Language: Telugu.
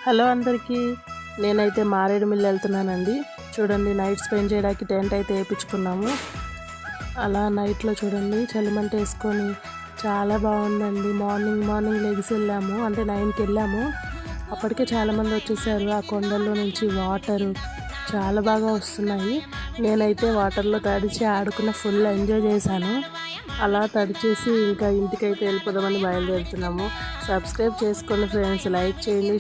హలో అందరికీ, నేనైతే మారేడుమిల్లి వెళ్తున్నానండి. చూడండి, నైట్ స్పెండ్ చేయడానికి టెంట్ అయితే వేయించుకున్నాము. అలా నైట్లో చూడండి చలిమంట వేసుకొని చాలా బాగుందండి. మార్నింగ్ లెగిసి వెళ్ళాము, అంటే 9కి వెళ్ళాము. అప్పటికే చాలామంది వచ్చేసారు. ఆ కొండల్లో నుంచి వాటరు చాలా బాగా వస్తున్నాయి. నేనైతే వాటర్లో తడిచి ఆడుకున్న ఫుల్ ఎంజాయ్ చేశాను. అలా తడిచేసి ఇంకా ఇంటికైతే వెళ్ళిపోదామని బయలుదేరుతున్నాము. సబ్స్క్రైబ్ చేసుకోండి ఫ్రెండ్స్, లైక్ చేయండి,